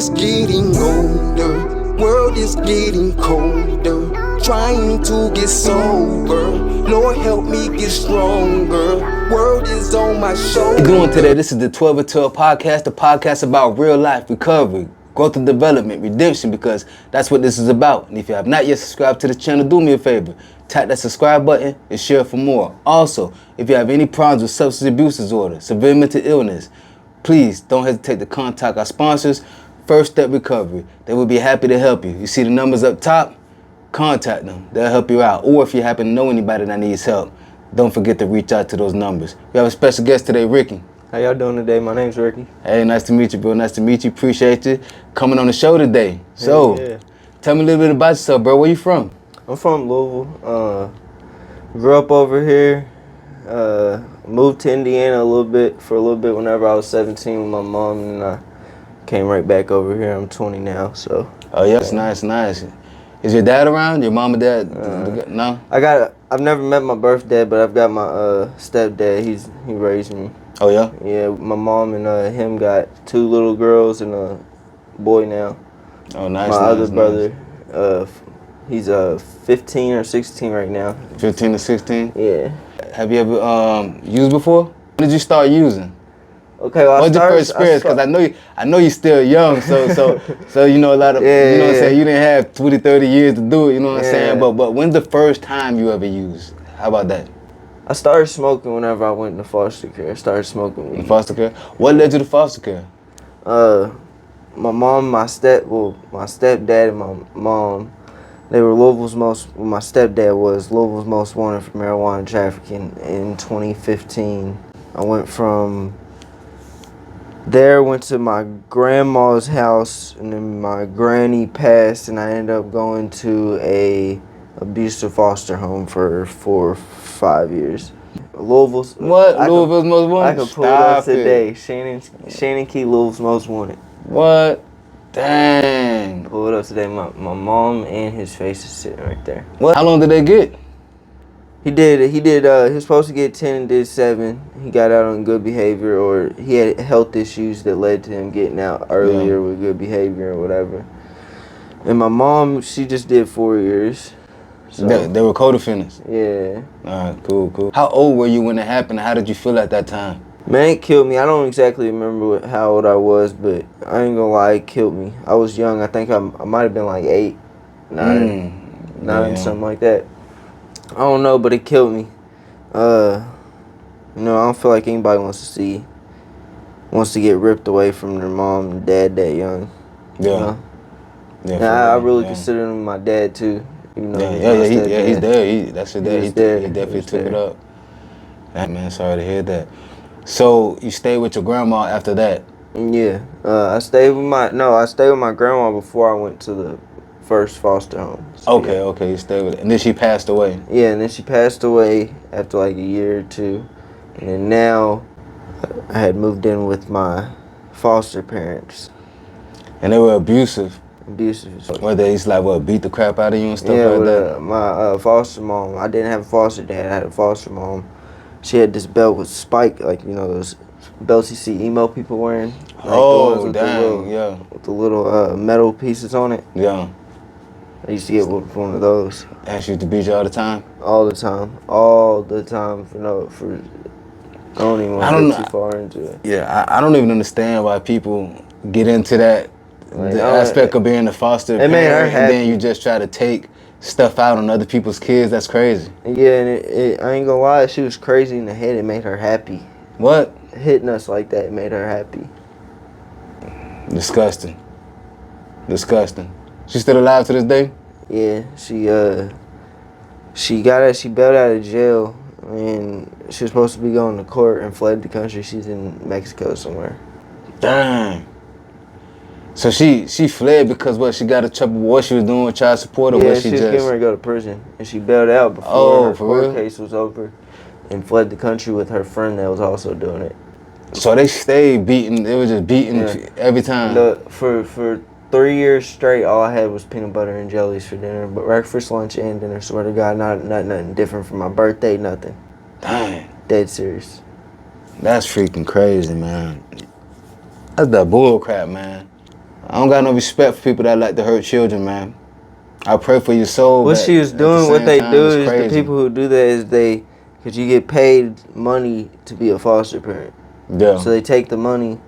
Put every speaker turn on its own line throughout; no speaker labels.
is getting older, world is getting colder. Trying to get sober, Lord help me get stronger. World is on my shoulder.
How you doing today? This is the 12 and 12 podcast, the podcast about real life recovery, growth and development, redemption, because that's what this is about. And if you have not yet subscribed to the channel, do me a favor. Tap that subscribe button and share for more. Also, if you have any problems with substance abuse disorder, severe mental illness, please don't hesitate to contact our sponsors, First Step Recovery. They will be happy to help you. You see the numbers up top? Contact them. They'll help you out. Or if you happen to know anybody that needs help, don't forget to reach out to those numbers. We have a special guest today, Ricky.
How y'all doing today? My name's Ricky.
Hey, nice to meet you, bro. Nice to meet you. Appreciate you coming on the show today. So,
yeah.
Tell me a little bit about yourself, bro. Where you from?
I'm from Louisville. Grew up over here. Moved to Indiana a little bit whenever I was 17 with my mom, and I came right back over here. I'm 20 now, so.
Oh, yes, nice. Is your dad around? Your mom and dad? No?
I've never met my birth dad, but I've got my stepdad. He raised me.
Oh, yeah?
Yeah, my mom and him got 2 little girls and a boy now.
Oh, nice.
My other brother, he's 15 or 16 right now.
15 to 16?
Yeah.
Have you ever used before? When did you start using?
Okay, well,
What's your first experience? Because I know you're still young, so you know a lot of, you know what I'm saying, you didn't have 20, 30 years to do it, you know what I'm saying, but when's the first time you ever used? How about that?
I started smoking whenever I went into foster care. I started smoking weed.
In foster care? What led you to foster care?
My mom, my stepdad and my mom, they were my stepdad was Louisville's most wanted for marijuana trafficking in 2015. I went from there, went to my grandma's house, and then my granny passed, and I ended up going to a abusive foster home for 4 or 5 years. Louisville's
Louisville's most wanted?
I could pull it up today. Shannon Key, Louisville's most wanted.
What? Dang.
Pull it up today. My mom and his face is sitting right there.
What? How long did they get?
He was supposed to get 10 and did 7. He got out on good behavior, or he had health issues that led to him getting out earlier with good behavior or whatever. And my mom, she just did 4 years. So.
They were co-defendants?
Yeah.
All right, cool. How old were you when it happened? How did you feel at that time?
Man, it killed me. I don't exactly remember how old I was, but I ain't gonna lie, it killed me. I was young. I think I might have been like 8, 9, something like that. I don't know, but it killed me. I don't feel like anybody wants to get ripped away from their mom and dad that young.
Yeah.
You know?
Yeah.
I really consider him my dad too.
He's there. That's your dad. He definitely took it up. Man, sorry to hear that. So you stayed with your grandma after that?
Yeah. I stayed with my grandma before I went to the first foster home. So,
okay, you stayed with it. And then she passed away?
Yeah, and then she passed away after like a year or 2. And then now I had moved in with my foster parents.
And they were abusive?
Abusive.
Where they used to beat the crap out of you and stuff like that?
My foster mom, I didn't have a foster dad, I had a foster mom. She had this belt with spike, like, those belts you see emo people wearing. Like
with
the little metal pieces on it.
Yeah.
I used to get one of those.
And she used to beat you all the time?
All the time. I don't even want to get too far into it.
Yeah, I don't even understand why people get into that, the aspect of being a foster parent, and then you just try to take stuff out on other people's kids. That's crazy.
Yeah, and I ain't gonna lie, she was crazy in the head. It made her happy.
What?
Hitting us like that made her happy.
Disgusting. She still alive to this day?
Yeah, she bailed out of jail, and she was supposed to be going to court and fled the country. She's in Mexico somewhere.
Dang. So she fled because she got in trouble with what she was doing with child support, or
she was getting ready to go to prison, and she bailed out before her court case was over, and fled the country with her friend that was also doing it.
So they stayed beating. They were just beating every time.
For 3 years straight, all I had was peanut butter and jellies for dinner, but breakfast, lunch, and dinner. Swear to God, nothing different for my birthday, nothing.
Dang.
Dead serious.
That's freaking crazy, man. That's that bull crap, man. I don't got no respect for people that like to hurt children, man. I pray for your soul.
What
but
she was
at the
doing, what
same
they
time,
do
it's
is the
crazy.
people who do that is because you get paid money to be a foster parent.
Yeah,
So they take the money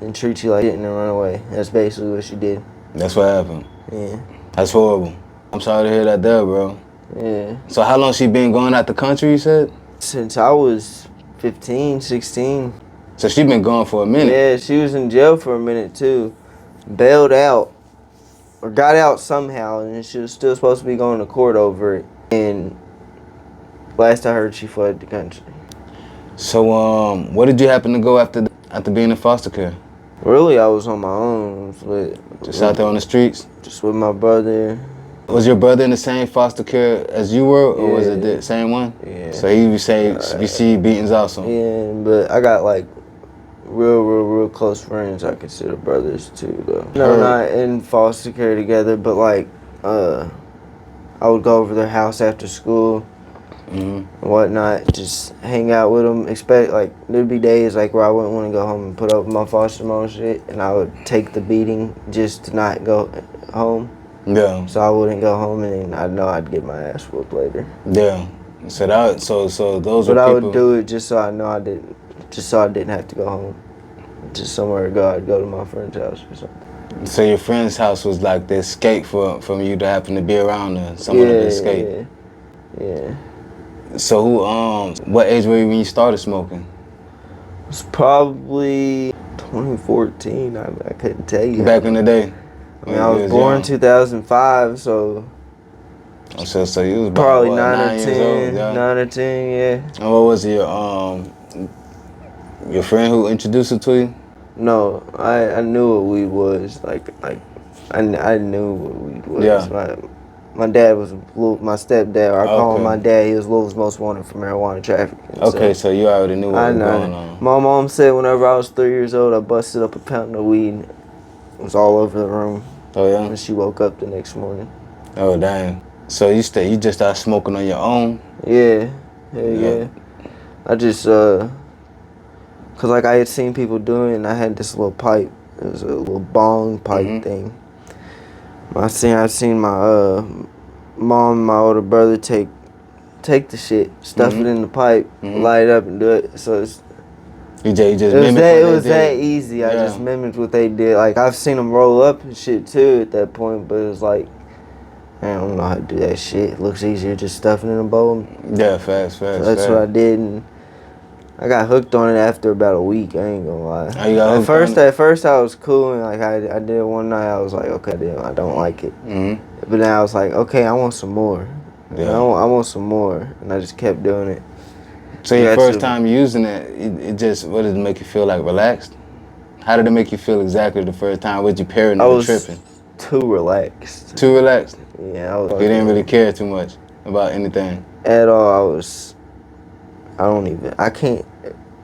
and treat you like shit and then run away. That's basically what she did.
that's what happened.
Yeah.
That's horrible. I'm sorry to hear that there, bro.
Yeah.
So how long she been going out the country, you said?
Since I was 15, 16.
So she been gone for a minute.
Yeah, she was in jail for a minute too. Bailed out. Or got out somehow, and she was still supposed to be going to court over it. And last I heard, she fled the country.
So what did you happen to go after being in foster care?
Really, I was on my own.
Just out there on the streets?
Just with my brother.
Was your brother in the same foster care as you were, or was it
Yeah.
the same one?
Yeah.
So he received beatings also?
Yeah, but I got like real close friends I consider brothers too, though. No, not in foster care together, but like, I would go over their house after school and whatnot, just hang out with them. There'd be days like where I wouldn't want to go home and put up with my foster mom shit, and I would take the beating just to not go home.
Yeah.
So I wouldn't go home, and then I know I'd get my ass whooped later.
Yeah. So those
But
were
I
people.
would do it just so I know I didn't, just so I didn't have to go home. Just somewhere to go, I'd go to my friend's house or something.
So your friend's house was like the escape from you to happen to be around her, someone to escape.
Yeah.
So what age were you when you started smoking?
It's probably 2014. I couldn't tell you.
Back in the day.
I mean, I was born in 2005, so
So you was about,
probably
what,
9 or
9 years
10.
old, yeah?
9 or 10, yeah.
And what was your friend who introduced it to you?
No, I knew what weed was. I knew what weed was.
Yeah.
My dad was my stepdad. Or I call
Okay.
him my dad. He was Louisville's most wanted for marijuana trafficking.
Okay, so you already knew what
I
was
know.
going on.
My mom said whenever I was 3 years old, I busted up a pound of weed. It was all over the room.
Oh yeah.
And she woke up the next morning.
Oh damn. So you just started smoking on your own?
Yeah.
Yeah.
I just cause like I had seen people doing it, and I had this little pipe. It was a little bong pipe thing. I seen my mom and my older brother take the shit, stuff it in the pipe, light it up, and do it. So
You just
it was that easy. I
Yeah.
just mimicked what they did. Like I've seen them roll up and shit too at that point, but it was like I don't know how to do that shit. It looks easier just stuffing in a bowl.
Yeah, fast.
So that's what I did, and I got hooked on it after about a week. I ain't gonna lie.
Oh, you got hooked on it?
At first I was cool, and like I did it one night. I was like, okay, I don't like it. But then I was like, okay, I want some more.
Yeah.
I want some more, and I just kept doing it.
So your
Yeah,
first
so-
time using it just, what did it make you feel like, relaxed? How did it make you feel exactly the first time? Was you paranoid
I
or
was
tripping?
too relaxed.
Too relaxed?
Yeah, I was.
You didn't really care too much about anything?
At all. I can't.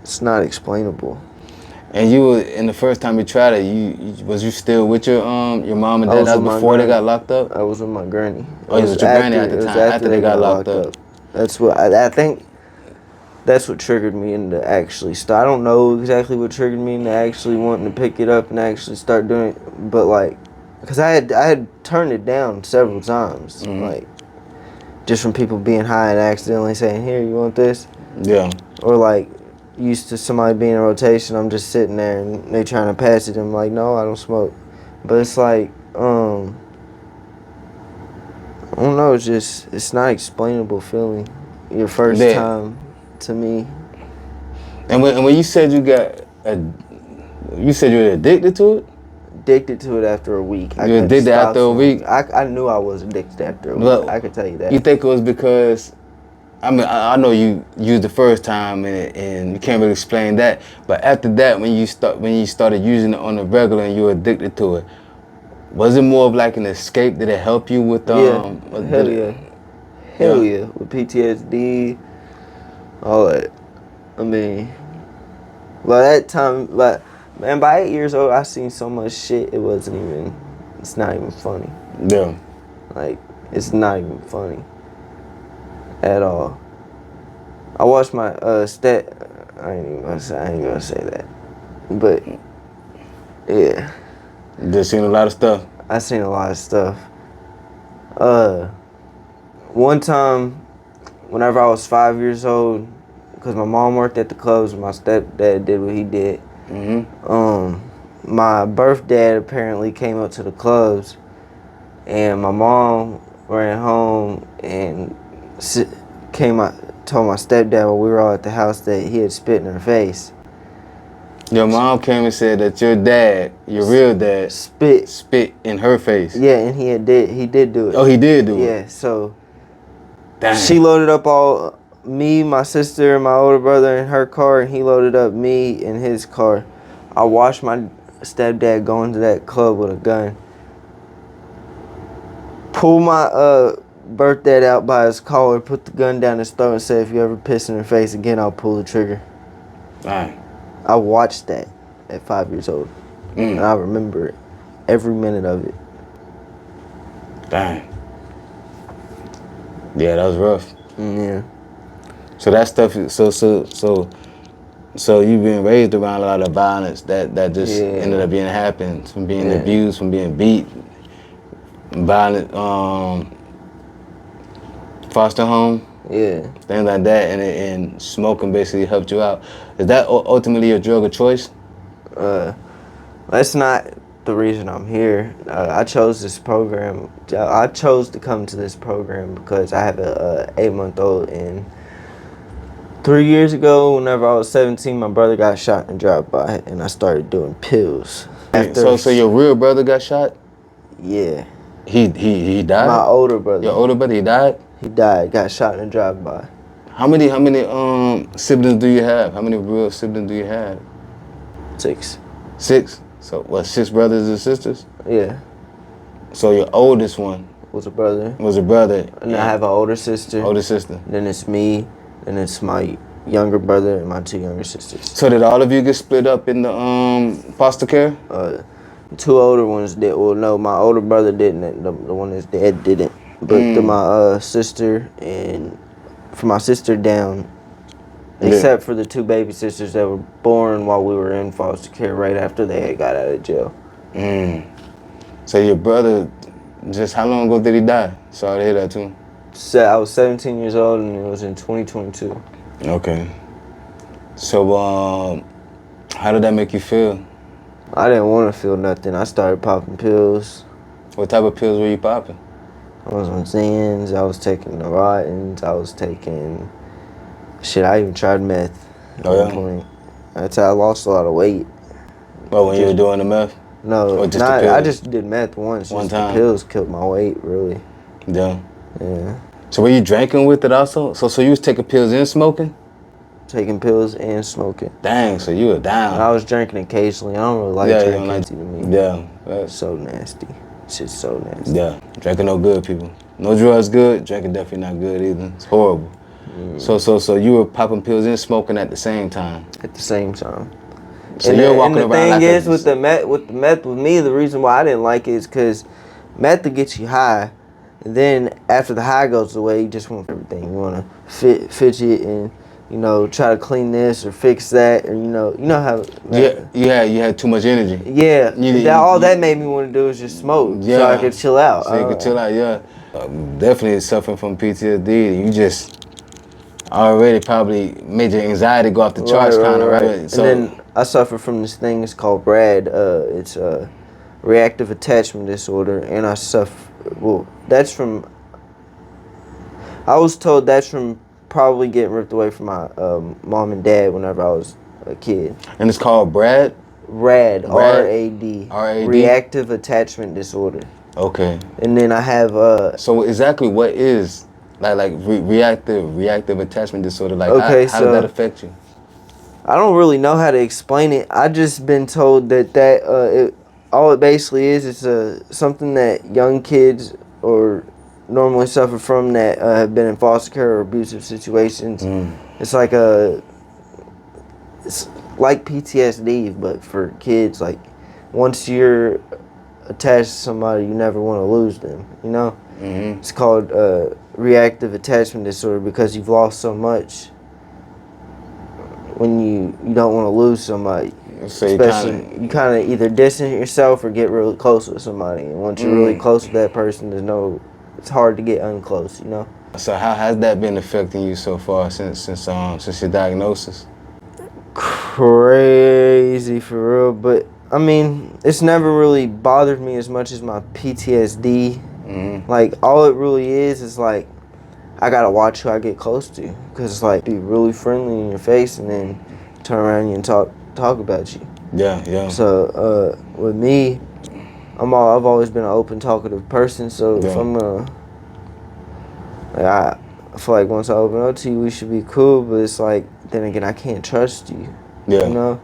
It's not explainable.
And you were, in the first time you tried it, was you still with your mom and
I
dad?
was
That
with
was
my
before they
granny.
got locked up?
I was with my granny.
Oh, you was with your granny at the
It was
time, after they got locked up.
That's what I think. That's what triggered me into actually start. I don't know exactly what triggered me into actually wanting to pick it up and actually start doing it, but like, cause I had turned it down several times, like, just from people being high and accidentally saying, "Here, you want this?"
Yeah.
Or like, used to somebody being in rotation, I'm just sitting there and they trying to pass it. I'm like, no, I don't smoke. But it's like, I don't know. It's not explainable feeling your first
Yeah.
time to me.
And when you said you you said you were addicted to it?
Addicted to it after a week.
You addicted after a week?
I knew I was addicted after a week.
But
I could tell you that.
You think it was because, I mean, I know you used the first time and you can't really explain that, but after that, when you started using it on the regular and you were addicted to it, was it more of like an escape? Did it help you with
yeah, hell
did
yeah.
it-
Hell yeah. With PTSD, all that. I mean, by that time, man, by 8 years old, I seen so much shit, it's not even funny.
Yeah.
Like, it's not even funny at all. I watched my I ain't gonna say that. But yeah.
Just seen a lot of stuff.
I seen a lot of stuff. One time, whenever I was 5 years old, because my mom worked at the clubs, my stepdad did what he did. My birth dad apparently came up to the clubs, and my mom ran home and told my stepdad while we were all at the house that he had spit in her face.
Your mom came and said that your dad, your real dad, spit in her face.
Yeah, and he did do it.
Oh, he did do it?
Yeah, so
Damn.
she loaded up all me, my sister, and my older brother in her car, and he loaded up me in his car. I watched my stepdad go into that club with a gun, pull my birth dad out by his collar, put the gun down his throat, and said, "If you ever piss in her face again, I'll pull the trigger."
Dang.
I watched that at 5 years old, and I remember it, every minute of it.
Dang. Yeah, that was rough.
Yeah.
So that stuff. So you've been raised around a lot of violence that just ended up being happened, from being abused, from being beat, violent, foster home.
Yeah.
Things like that, and smoking basically helped you out. Is that ultimately your drug of choice?
That's not the reason I'm here. I chose this program. I chose to come to this program because I have a 8-month-old, and 3 years ago, whenever I was 17, my brother got shot in a drive-by, and I started doing pills.
So your real brother got shot?
Yeah.
He died?
My older brother.
Your older brother, he died?
He died, got shot in a drive-by.
How many siblings do you have? How many real siblings do you have?
6.
6? So what, 6 brothers and sisters?
Yeah.
So your oldest one
Was a brother.
was a brother.
And I have an older sister.
Older sister.
Then it's me. Then it's my younger brother and my 2 younger sisters.
So did all of you get split up in the foster care?
2 older ones did. Well, no, my older brother didn't. The one that's dead didn't. But my sister and from my sister down, except for the 2 baby sisters that were born while we were in foster care right after they had got out of jail.
So your brother, just how long ago did he die? Sorry to hear that too.
So I was 17 years old, and it was in 2022.
Okay. So how did that make you feel?
I didn't want to feel nothing. I started popping pills.
What type of pills were you popping?
I was on Zans, I was taking Neurotins, I was taking... Shit, I even tried meth at one point. That's how I lost a lot of weight.
Oh, when you were doing the meth?
No,
or just
not,
the pills?
I just did meth once.
One
Just
time?
The pills killed my weight, really.
Yeah.
Yeah.
So were you drinking with it also? So you was taking pills and smoking?
Taking pills and smoking.
Dang, so you were down.
I was drinking occasionally. I don't really like
you
drinking.
don't like,
to me.
Yeah.
It's so nasty. It's just so nasty.
Yeah. Drinking no good, people. No drugs good, drinking definitely not good either. It's horrible. So you were popping pills and smoking at the same time?
At the same time.
So you're walking around like
And the thing is, with the meth with me, the reason why I didn't like it is because meth will get you high. And then after the high goes away, you just want everything. You want to fidget and, try to clean this or fix that, or you know how.
Yeah, you had too much energy.
Yeah, all that made me want to do was just smoke, so I could chill out.
So you could chill out, yeah. Definitely suffering from PTSD. You just already probably made your anxiety go off the charts, kind of, right? So,
and then I suffer from this thing. It's called RAD. It's reactive attachment disorder, and I suffer. Well, that's from. I was told that's from probably getting ripped away from my mom and dad whenever I was a kid.
And it's called RAD?
RAD, R-A-D.
R-A-D?
Reactive attachment disorder.
Okay.
And then I have
So exactly what is reactive attachment disorder? Like how does that affect you?
I don't really know how to explain it. I just been told that all it basically is something that young kids or normally suffer from that have been in foster care or abusive situations. It's like it's like PTSD, but for kids. Like once you're attached to somebody, you never want to lose them. It's called reactive attachment disorder because you've lost so much. When you don't want to lose somebody.
So you
Especially, you kind of either distance yourself or get really close with somebody. And once you're really close with that person, it's hard to get unclose, you know?
So how has that been affecting you so far since your diagnosis?
Crazy for real, but I mean, it's never really bothered me as much as my PTSD. Like, all it really is like, I gotta watch who I get close to, cause it's like be really friendly in your face and then turn around you and talk about you.
Yeah.
So with me, I've always been an open, talkative person. So if I'm I feel like once I open up to you, we should be cool. But it's like, then again, I can't trust you.
Yeah.
You know.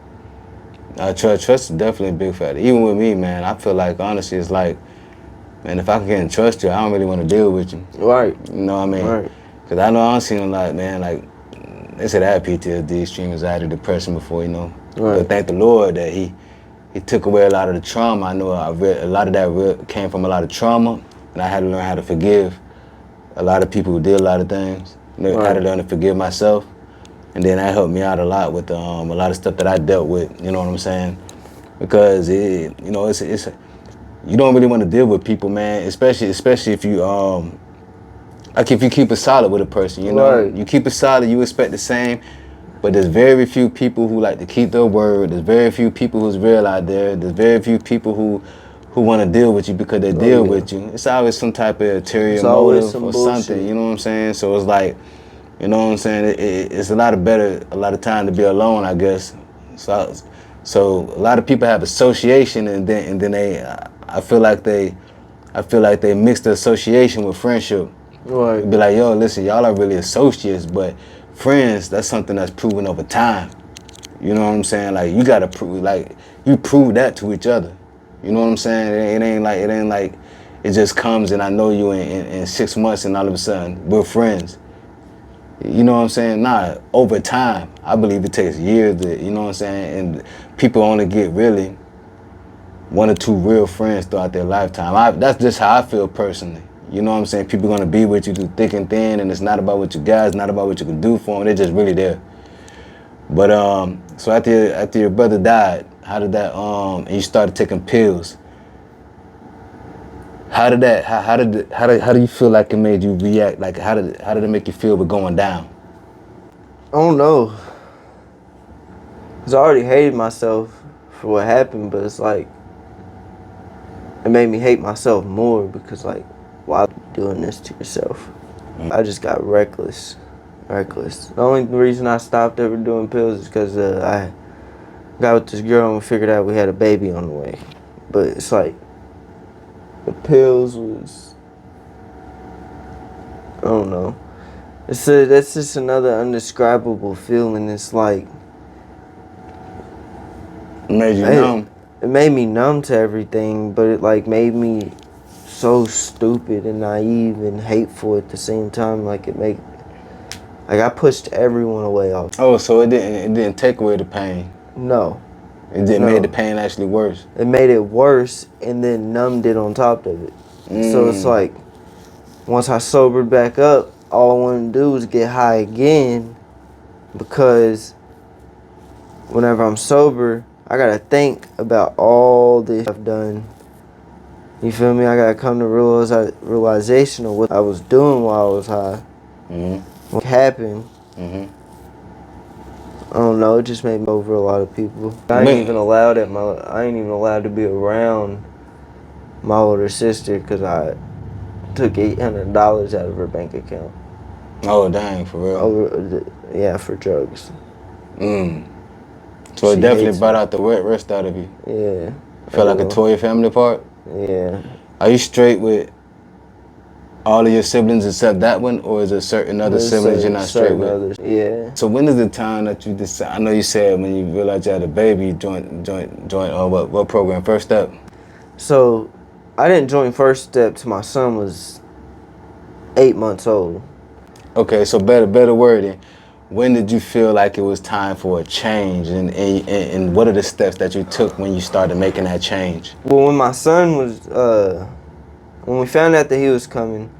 Trust is definitely a big factor. Even with me, man, I feel like honestly, it's like, man, if I can't trust you, I don't really want to deal with you.
Right.
You know what I mean?
Right.
Cause I know I'm seeing a lot, man. Like they said, I had PTSD, extreme anxiety, depression before, you know.
Right.
But thank the Lord that He took away a lot of the trauma. I know a lot of that came from a lot of trauma, and I had to learn how to forgive a lot of people who did a lot of things. I had to learn to forgive myself, and then that helped me out a lot with a lot of stuff that I dealt with. You know what I'm saying? Because it's you don't really want to deal with people, man. Especially if you like if you keep it solid with a person. You know, you keep it solid, you expect the same. But there's very few people who like to keep their word. There's very few people who's real out there. There's very few people who want to deal with you because they deal with you. It's always some type of ulterior motive or something. You know what I'm saying? So it's like, you know what I'm saying? It's a lot of time to be alone, I guess. So a lot of people have association, and then I feel like they mix the association with friendship.
Right.
Be like, yo, listen, y'all are really associates, but friends, that's something that's proven over time. You know what I'm saying? Like, you gotta prove, like, you prove that to each other. You know what I'm saying? It ain't like it just comes and I know you in 6 months and all of a sudden we're friends. You know what I'm saying? Nah, over time, I believe it takes years to, you know what I'm saying? And people only get really 1 or 2 real friends throughout their lifetime. That's just how I feel personally. You know what I'm saying? People gonna be with you through thick and thin, and it's not about what you got, it's not about what you can do for them, they're just really there. But so after your brother died, how did that and you started taking pills, how do you feel like it made you react? Like how did it make you feel with going down?
I don't know. Cause I already hated myself for what happened, but it's like it made me hate myself more because like, why are you doing this to yourself? I just got reckless. The only reason I stopped ever doing pills is because I got with this girl and we figured out we had a baby on the way. But it's like, the pills was, I don't know. That's just another undescribable feeling. It's like,
It made you numb.
It made me numb to everything, but it like made me so stupid and naive and hateful at the same time. Like I pushed everyone away off.
Oh, so it didn't take away the pain.
No.
It made the pain actually worse.
It made it worse and then numbed it on top of it. So it's like, once I sobered back up, all I wanted to do was get high again, because whenever I'm sober, I gotta think about all this I've done. You feel me? I gotta come to realization of what I was doing while I was high. What happened. I don't know. It just made me over a lot of people. I ain't even allowed to be around my older sister because I took $800 out of her bank account.
Oh dang, for real?
Yeah, for drugs.
So it definitely brought out the rest out of you.
Yeah.
Felt like it tore your family apart?
Yeah.
Are you straight with all of your siblings except that one, or is there certain other siblings you're not straight with?
Others. Yeah.
So when is the time that you decide? I know you said when you realized you had a baby, you joined what program? First Step?
So I didn't join First Step till my son was 8 months old.
Okay, so better wording. When did you feel like it was time for a change, and what are the steps that you took when you started making that change?
Well, when my son was, when we found out that he was coming,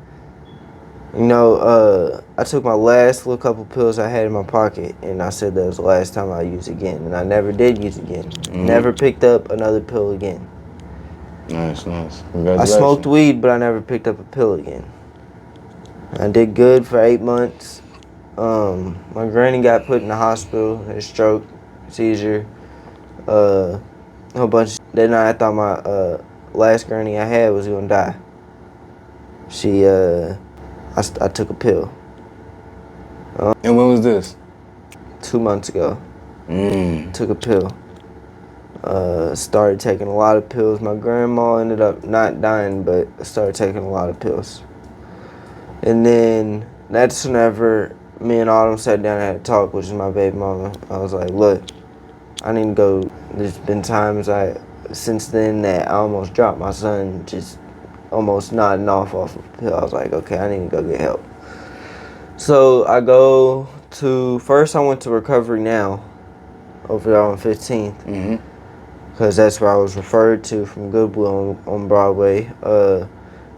I took my last little couple pills I had in my pocket, and I said that was the last time I use again, and I never did use again. Never picked up another pill again.
Nice.
I
Congratulations.
smoked weed, but I never picked up a pill again. I did good for 8 months. My granny got put in the hospital, had a stroke, seizure, a whole bunch. That night I thought my last granny I had was gonna die. I took a pill
And when was this?
2 months ago.
Mm.
Took a pill. Started taking a lot of pills. My grandma ended up not dying, but started taking a lot of pills. And then that's whenever me and Autumn sat down and had a talk, which is my baby mama. I was like, look, I need to go. There's been times since then that I almost dropped my son, just almost nodding off of a pill. I was like, okay, I need to go get help. So I first I went to Recovery Now over there on 15th.
Mm-hmm.
Because that's where I was referred to from Goodwill on Broadway.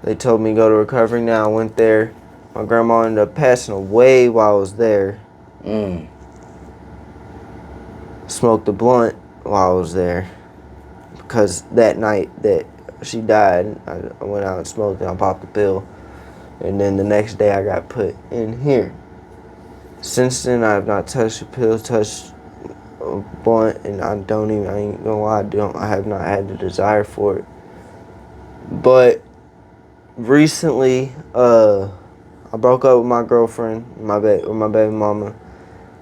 They told me go to Recovery Now. I went there. My grandma ended up passing away while I was there. Smoked a blunt while I was there. Because that night that she died, I went out and smoked and I popped the pill. And then the next day I got put in here. Since then I have not touched a pill, touched a blunt, and I ain't gonna lie, I have not had the desire for it. But recently, I broke up with my girlfriend, with my baby mama,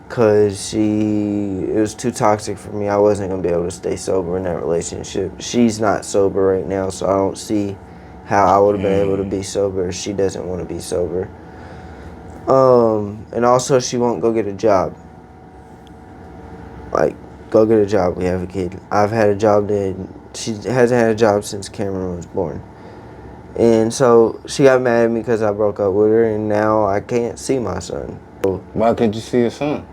cause it was too toxic for me. I wasn't gonna be able to stay sober in that relationship. She's not sober right now, so I don't see how I would have been able to be sober if she doesn't want to be sober. And also she won't go get a job. Like, go get a job, we have a kid. I've had a job she hasn't had a job since Cameron was born. And so she got mad at me because I broke up with her, and now I can't see my son.
Why can't you see your son?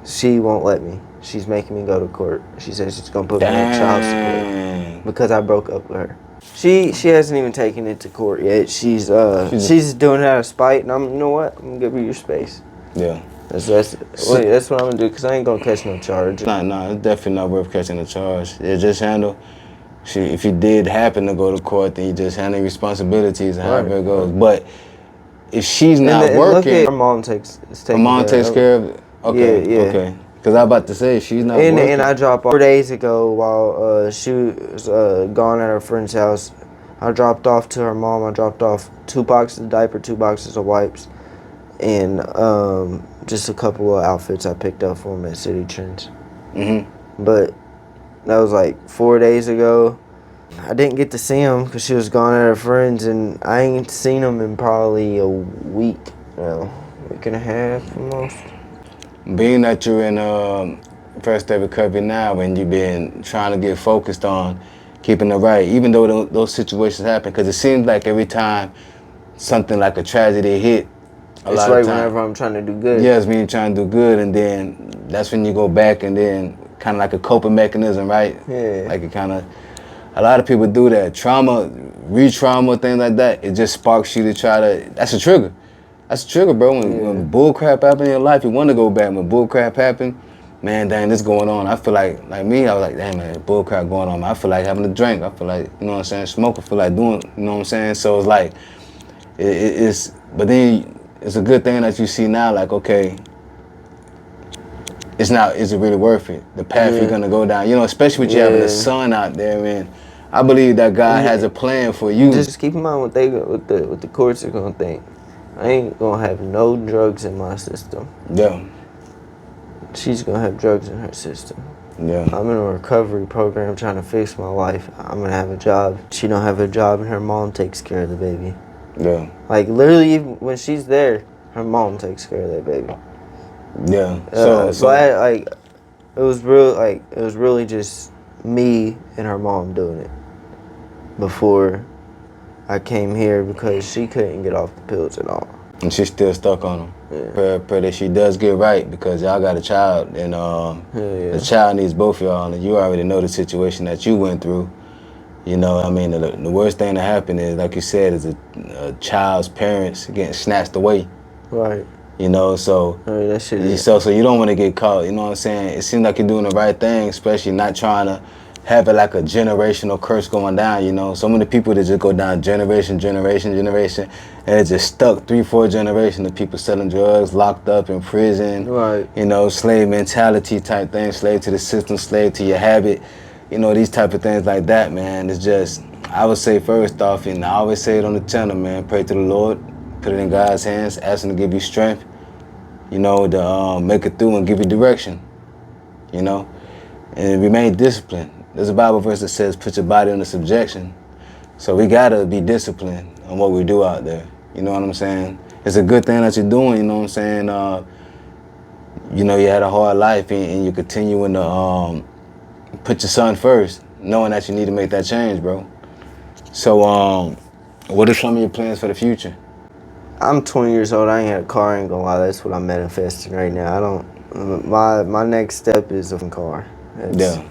She won't let me. She's making me go to court. She says she's gonna put me on child support because I broke up with her. She hasn't even taken it to court yet. She's doing it out of spite, and you know what? I'm gonna give her your space.
Yeah.
That's what I'm gonna do, because I ain't gonna catch no charge.
Nah, it's definitely not worth catching a charge. It just handle. If you did happen to go to court, then you just handle responsibilities and however it goes. But if she's not working,
her mom takes
care of it. Okay,
yeah.
Okay. Because I was about to say, she's not working.
And I dropped off 4 days ago while she was gone at her friend's house. I dropped off to her mom. I dropped off 2 boxes of diaper, 2 boxes of wipes, and just a couple of outfits I picked up for them at City Trends. But that was like 4 days ago. I didn't get to see them because she was gone at her friend's, and I ain't seen them in probably a week now, week and a half almost.
Being that you're in First Day Recovery now, and you've been trying to get focused on keeping it right, even though those situations happen, because it seems like every time something like a tragedy hit,
it's right whenever I'm trying to do good.
Yeah, it's when you're trying to do good, and then that's when you go back, and then kind of like a coping mechanism, right?
Yeah.
Like it kind of, a lot of people do that. Trauma, re-trauma, things like that, it just sparks you to try to, that's a trigger. That's a trigger, bro. When bull crap happen in your life, you want to go back. When bull crap happen, man, dang, this going on. I feel like me, I was like, damn, man, bull crap going on. I feel like having a drink. I feel like, you know what I'm saying, smoke. I feel like doing, you know what I'm saying? So it's like, but then it's a good thing that you see now, like, okay, is it really worth it? The path you're gonna go down, you know, especially with you having a son out there, man. I believe that God has a plan for you.
Just keep in mind what the courts are gonna think. I ain't gonna have no drugs in my system.
Yeah.
She's gonna have drugs in her system.
Yeah.
I'm in a recovery program trying to fix my life. I'm gonna have a job. She don't have a job, and her mom takes care of the baby.
Yeah.
Like, literally, even when she's there, her mom takes care of that baby.
Yeah.
It was really just me and her mom doing it before I came here, because she couldn't get off the pills at all.
And she's still stuck on them.
Yeah.
Pray that she does get right, because y'all got a child, and the child needs both of y'all, and you already know the situation that you went through. You know, I mean, the worst thing that happened is, like you said, is a child's parents getting snatched away.
Right.
You know, so
That shit is.
so you don't want to get caught. You know what I'm saying? It seems like you're doing the right thing, especially not trying to have it like a generational curse going down. You know, so many people that just go down generation, and it's just stuck 3-4 generations of people selling drugs, locked up in prison.
Right.
You know, slave mentality type thing, slave to the system, slave to your habit. You know, these type of things like that, man. It's just, I would say first off, and I always say it on the channel, man, pray to the Lord, put it in God's hands, ask him to give you strength, you know, to make it through and give you direction, you know, and remain disciplined. There's a Bible verse that says, put your body under subjection. So we gotta be disciplined on what we do out there. You know what I'm saying? It's a good thing that you're doing, you know what I'm saying? You know, you had a hard life and you're continuing to put your son first, knowing that you need to make that change, bro. So, what are some of your plans for the future?
I'm 20 years old. I ain't had a car. I ain't gonna lie. That's what I'm manifesting right now. I don't. My next step is a car.
Yeah.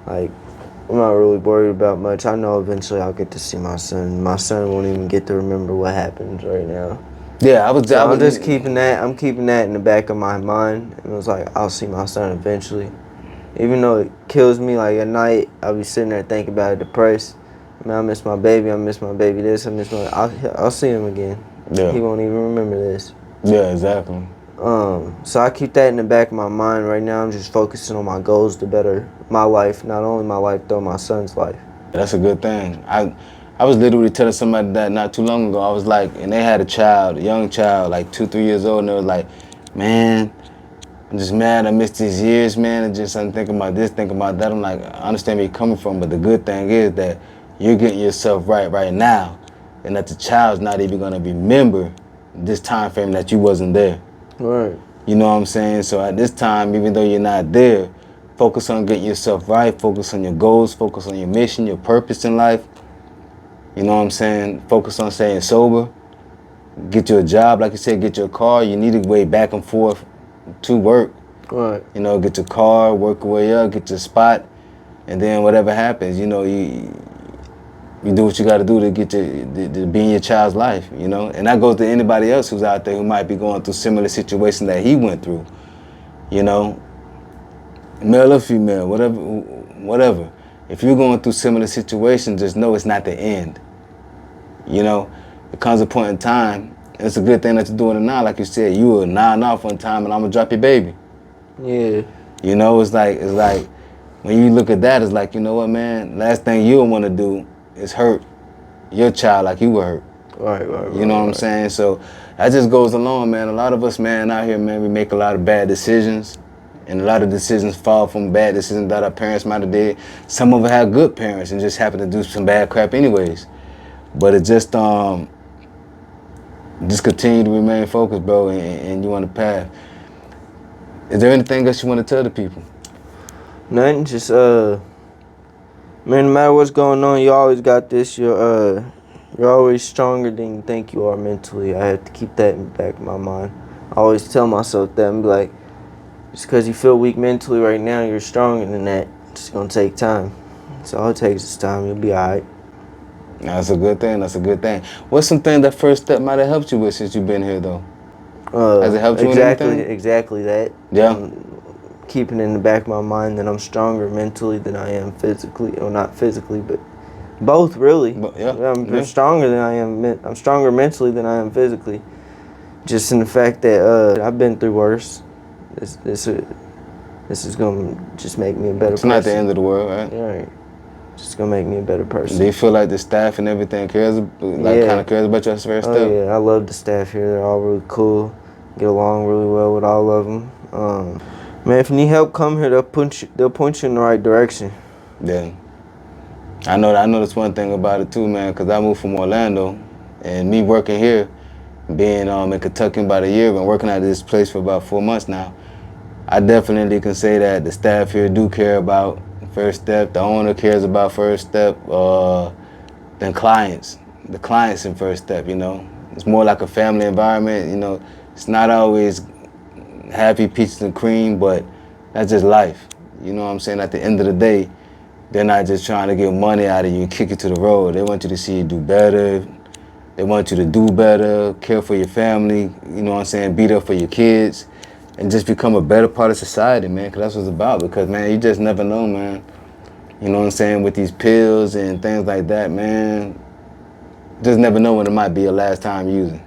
Like, I'm not really worried about much. I know eventually I'll get to see my son. My son won't even get to remember what happens right now.
Yeah, I was
just keeping that. I'm keeping that in the back of my mind. And it was like, I'll see my son eventually. Even though it kills me, like at night, I'll be sitting there thinking about it, depressed. Man, I miss my baby. I miss my baby this. I miss my. I'll see him again.
Yeah.
He won't even remember this.
Yeah, exactly.
So I keep that in the back of my mind right now. I'm just focusing on my goals to better my life, not only my life, though, my son's life.
That's a good thing. I was literally telling somebody that not too long ago. I was like, and they had a young child, like 2-3 years old, and they was like, man, I'm just mad I missed these years, man, and just I'm thinking about this, thinking about that. I'm like, I understand where you're coming from, but the good thing is that you're getting yourself right now, and that the child's not even gonna remember this time frame that you wasn't there.
Right.
You know what I'm saying? So at this time, even though you're not there, focus on getting yourself right, focus on your goals, focus on your mission, your purpose in life. You know what I'm saying? Focus on staying sober. Get you a job, like you said, get your car. You need to weigh back and forth to work.
Right.
You know, get your car, work your way up, get your spot, and then whatever happens, you know, you do what you got to do to get to be in your child's life, you know? And that goes to anybody else who's out there who might be going through similar situations that he went through, you know? Male or female, whatever. If you're going through similar situations, just know it's not the end. You know, it comes a point in time, and it's a good thing that you're doing it now. Like you said, you were 9 off one time and I'm gonna drop your baby.
Yeah.
You know, it's like when you look at that, it's like, you know what, man, last thing you'll want to do is hurt your child like you were hurt.
Right.
You know what I'm saying? So that just goes along, man. A lot of us, man, out here, man, we make a lot of bad decisions. And a lot of decisions fall from bad decisions that our parents might have did. Some of us have good parents and just happen to do some bad crap anyways. But it just continue to remain focused, bro, and you on the path. Is there anything else you want to tell the people?
Nothing, just man, no matter what's going on, you always got this. You're always stronger than you think you are mentally. I have to keep that in the back of my mind. I always tell myself that. I'm like, just because you feel weak mentally right now, you're stronger than that. It's gonna take time. So all it takes is time. You'll be alright.
That's a good thing. That's a good thing. What's something that First Step might have helped you with since you've been here, though? Has it helped you with anything?
Exactly that.
Yeah.
Keeping in the back of my mind that I'm stronger mentally than I am physically, or not physically, but both really. I'm stronger than I am. I'm stronger mentally than I am physically. Just in the fact that I've been through worse. This is gonna just make me a better person.
It's not the end of the world, right?
Right. Just gonna make me a better person.
Do you feel like the staff and everything kind of cares about your First Step?
Oh yeah, I love the staff here. They're all really cool. Get along really well with all of them. Man, if you need help, come here. They'll point you in the right direction.
Yeah. I know that's one thing about it too, man, because I moved from Orlando, and me working here, being in Kentucky about a year, been working at this place for about 4 months now, I definitely can say that the staff here do care about First Step. The owner cares about First Step than clients. The clients in First Step, you know. It's more like a family environment, you know. It's not always happy peaches and cream, but that's just life. You know what I'm saying? At the end of the day, They're not just trying to get money out of you and kick you to the road. They want you to see you do better. They want you to do better, care for your family, you know what I'm saying, be there for your kids, and just become a better part of society, man, because that's what it's about. Because, man, you just never know, man. You know what I'm saying, with these pills and things like that, man, just never know when it might be your last time using.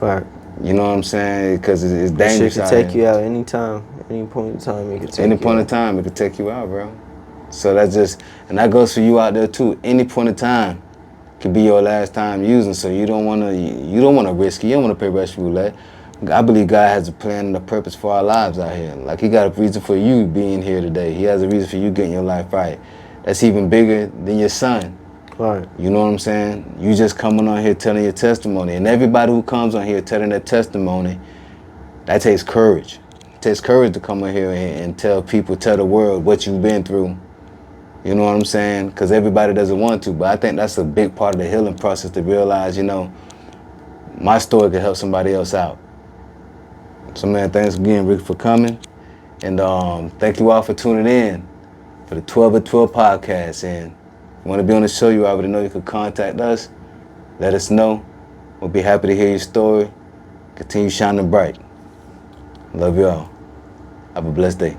Right.
You know what I'm saying? Because it's
That
dangerous
shit
out
could take
here.
you out anytime. Any point in time, it could take
Any
you
point in
out.
time, it could take you out, bro. So that's just, and that goes for you out there too. Any point in time could be your last time using. So you don't want to risk it. You don't want to pay Russian roulette. I believe God has a plan and a purpose for our lives out here. Like, he got a reason for you being here today. He has a reason for you getting your life right. That's even bigger than your son.
Right.
You know what I'm saying? You just coming on here telling your testimony. And everybody who comes on here telling their testimony, that takes courage. It takes courage to come on here and tell people, tell the world what you've been through. You know what I'm saying? Because everybody doesn't want to. But I think that's a big part of the healing process, to realize, you know, my story could help somebody else out. So, man, thanks again, Rick, for coming. And thank you all for tuning in for the 12 at 12 podcast. And if you want to be on the show, you already know you can contact us. Let us know. We'll be happy to hear your story. Continue shining bright. Love y'all. Have a blessed day.